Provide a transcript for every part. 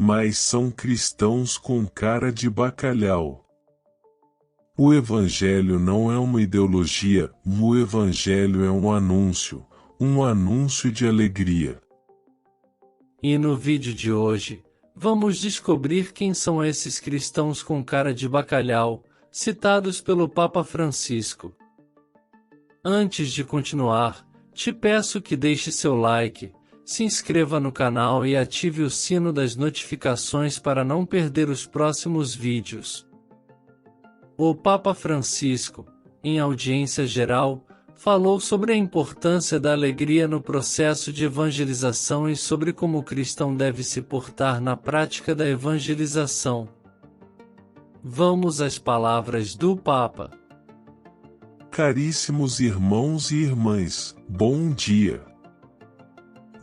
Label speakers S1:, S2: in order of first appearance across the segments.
S1: mas são cristãos com cara de bacalhau. O Evangelho não é uma ideologia, o Evangelho é um anúncio de alegria.
S2: E no vídeo de hoje, vamos descobrir quem são esses cristãos com cara de bacalhau, citados pelo Papa Francisco. Antes de continuar, te peço que deixe seu like, se inscreva no canal e ative o sino das notificações para não perder os próximos vídeos. O Papa Francisco, em audiência geral, falou sobre a importância da alegria no processo de evangelização e sobre como o cristão deve se portar na prática da evangelização. Vamos às palavras do Papa.
S1: Caríssimos irmãos e irmãs, bom dia!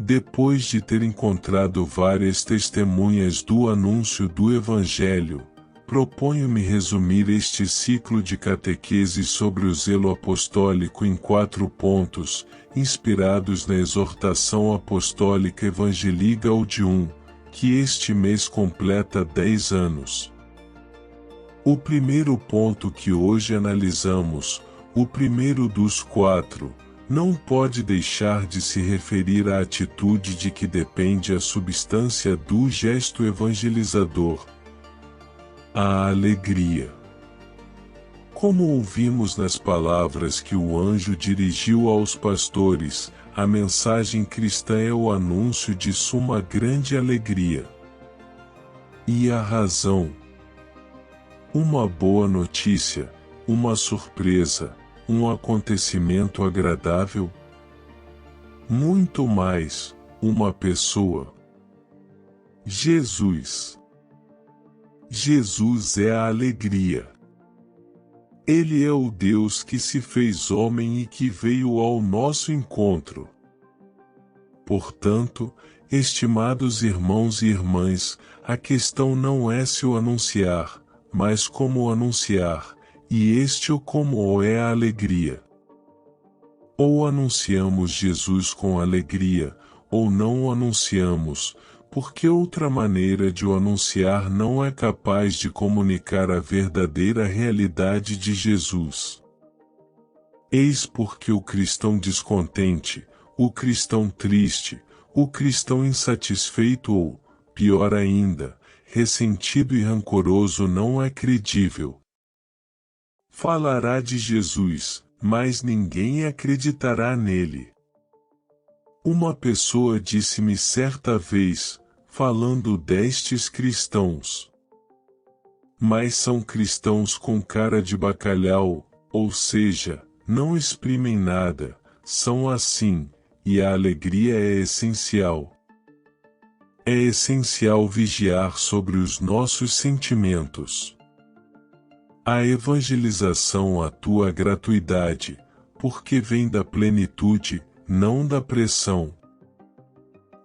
S1: Depois de ter encontrado várias testemunhas do anúncio do Evangelho, proponho-me resumir este ciclo de catequese sobre o zelo apostólico em 4 pontos, inspirados na exortação apostólica Evangelii Gaudium, que este mês completa 10 anos. O primeiro ponto que hoje analisamos, o primeiro dos 4, não pode deixar de se referir à atitude de que depende a substância do gesto evangelizador: a alegria. Como ouvimos nas palavras que o anjo dirigiu aos pastores, a mensagem cristã é o anúncio de suma grande alegria. E a razão? Uma boa notícia, uma surpresa, um acontecimento agradável? Muito mais, uma pessoa. Jesus. Jesus é a alegria. Ele é o Deus que se fez homem e que veio ao nosso encontro. Portanto, estimados irmãos e irmãs, a questão não é se o anunciar, mas como o anunciar, e este o como é a alegria. Ou anunciamos Jesus com alegria, ou não o anunciamos, porque outra maneira de o anunciar não é capaz de comunicar a verdadeira realidade de Jesus. Eis porque o cristão descontente, o cristão triste, o cristão insatisfeito ou, pior ainda, ressentido e rancoroso não é credível. Falará de Jesus, mas ninguém acreditará nele. Uma pessoa disse-me certa vez, falando destes cristãos: mas são cristãos com cara de bacalhau, ou seja, não exprimem nada, são assim, e a alegria é essencial. É essencial vigiar sobre os nossos sentimentos. A evangelização atua a gratuidade, porque vem da plenitude, não da pressão.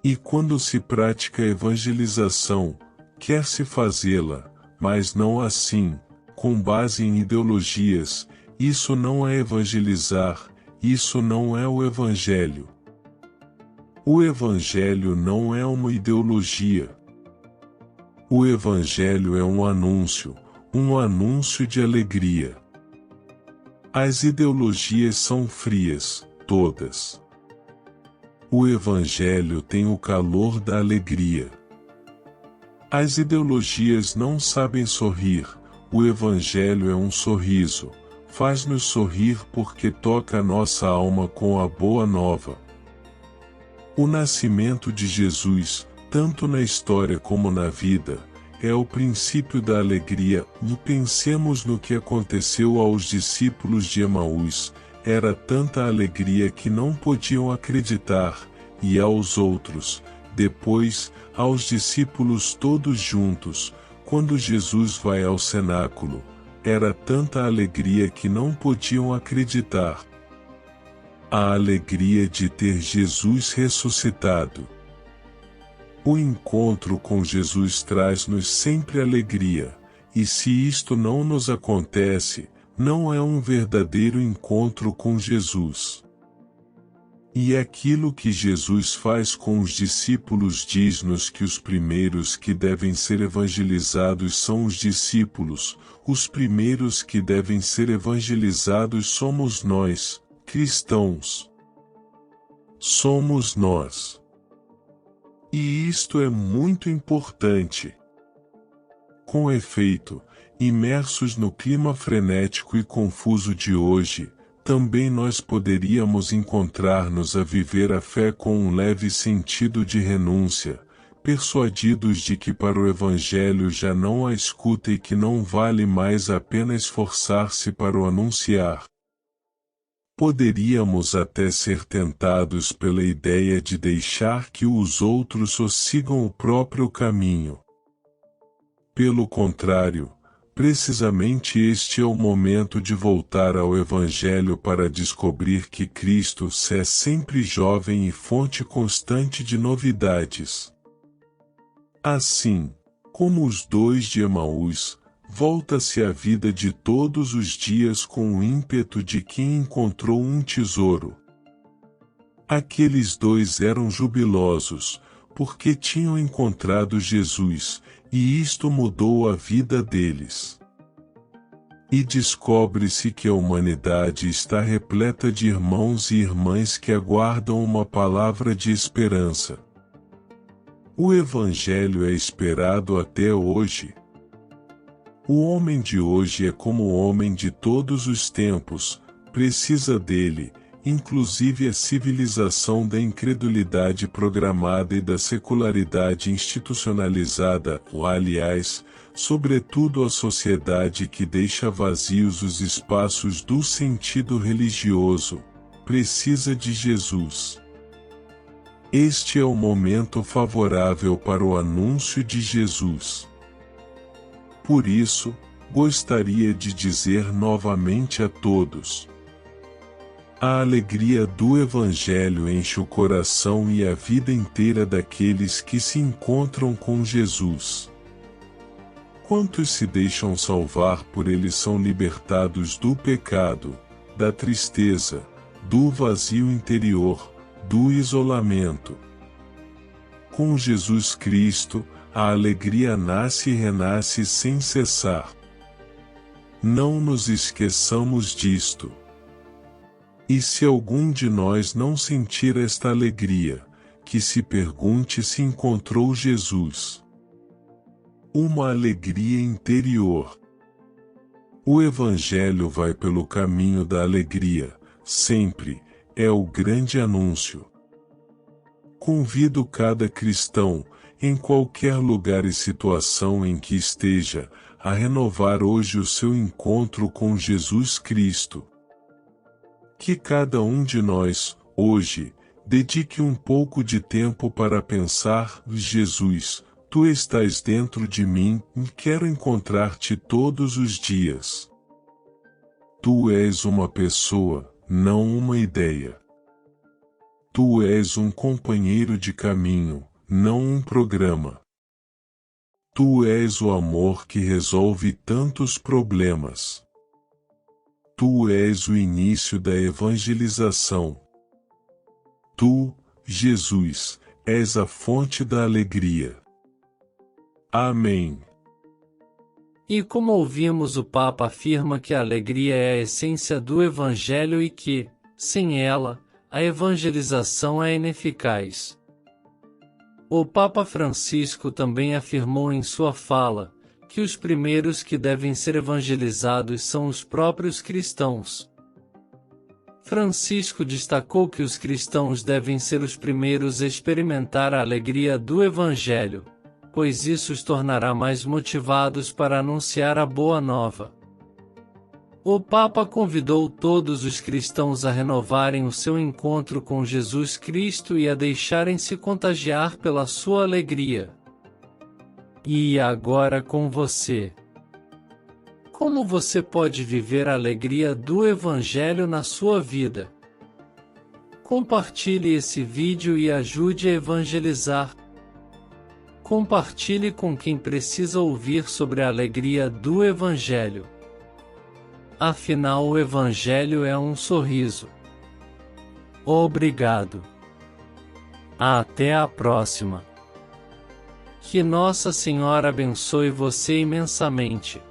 S1: E quando se pratica a evangelização, quer-se fazê-la, mas não assim, com base em ideologias, isso não é evangelizar, isso não é o Evangelho. O Evangelho não é uma ideologia. O Evangelho é um anúncio de alegria. As ideologias são frias, todas. O Evangelho tem o calor da alegria. As ideologias não sabem sorrir, o Evangelho é um sorriso, faz-nos sorrir porque toca a nossa alma com a boa nova. O nascimento de Jesus, tanto na história como na vida, é o princípio da alegria. E pensemos no que aconteceu aos discípulos de Emaús, era tanta alegria que não podiam acreditar, e aos outros, depois, aos discípulos todos juntos, quando Jesus vai ao cenáculo, era tanta alegria que não podiam acreditar. A alegria de ter Jesus ressuscitado. O encontro com Jesus traz-nos sempre alegria, e se isto não nos acontece, não é um verdadeiro encontro com Jesus. E aquilo que Jesus faz com os discípulos diz-nos que os primeiros que devem ser evangelizados são os discípulos, os primeiros que devem ser evangelizados somos nós, cristãos. Somos nós. E isto é muito importante. Com efeito, imersos no clima frenético e confuso de hoje, também nós poderíamos encontrar-nos a viver a fé com um leve sentido de renúncia, persuadidos de que para o Evangelho já não há escuta e que não vale mais a pena esforçar-se para o anunciar. Poderíamos até ser tentados pela ideia de deixar que os outros sigam o próprio caminho. Pelo contrário, precisamente este é o momento de voltar ao Evangelho para descobrir que Cristo é sempre jovem e fonte constante de novidades. Assim, como os dois de Emaús, volta-se a vida de todos os dias com o ímpeto de quem encontrou um tesouro. Aqueles dois eram jubilosos, porque tinham encontrado Jesus, e isto mudou a vida deles. E descobre-se que a humanidade está repleta de irmãos e irmãs que aguardam uma palavra de esperança. O Evangelho é esperado até hoje. O homem de hoje é como o homem de todos os tempos, precisa dele, inclusive a civilização da incredulidade programada e da secularidade institucionalizada, ou aliás, sobretudo a sociedade que deixa vazios os espaços do sentido religioso, precisa de Jesus. Este é o momento favorável para o anúncio de Jesus. Por isso, gostaria de dizer novamente a todos: a alegria do Evangelho enche o coração e a vida inteira daqueles que se encontram com Jesus. Quantos se deixam salvar por ele são libertados do pecado, da tristeza, do vazio interior, do isolamento. Com Jesus Cristo, a alegria nasce e renasce sem cessar. Não nos esqueçamos disto. E se algum de nós não sentir esta alegria, que se pergunte se encontrou Jesus. Uma alegria interior. O Evangelho vai pelo caminho da alegria, sempre, é o grande anúncio. Convido cada cristão, em qualquer lugar e situação em que esteja, a renovar hoje o seu encontro com Jesus Cristo. Que cada um de nós, hoje, dedique um pouco de tempo para pensar: Jesus, tu estás dentro de mim e quero encontrar-te todos os dias. Tu és uma pessoa, não uma ideia. Tu és um companheiro de caminho, não um programa. Tu és o amor que resolve tantos problemas. Tu és o início da evangelização. Tu, Jesus, és a fonte da alegria. Amém.
S2: E como ouvimos, o Papa afirma que a alegria é a essência do Evangelho e que, sem ela, a evangelização é ineficaz. O Papa Francisco também afirmou em sua fala que os primeiros que devem ser evangelizados são os próprios cristãos. Francisco destacou que os cristãos devem ser os primeiros a experimentar a alegria do Evangelho, pois isso os tornará mais motivados para anunciar a Boa Nova. O Papa convidou todos os cristãos a renovarem o seu encontro com Jesus Cristo e a deixarem-se contagiar pela sua alegria. E agora com você. Como você pode viver a alegria do Evangelho na sua vida? Compartilhe esse vídeo e ajude a evangelizar. Compartilhe com quem precisa ouvir sobre a alegria do Evangelho. Afinal, o Evangelho é um sorriso. Obrigado. Até a próxima. Que Nossa Senhora abençoe você imensamente.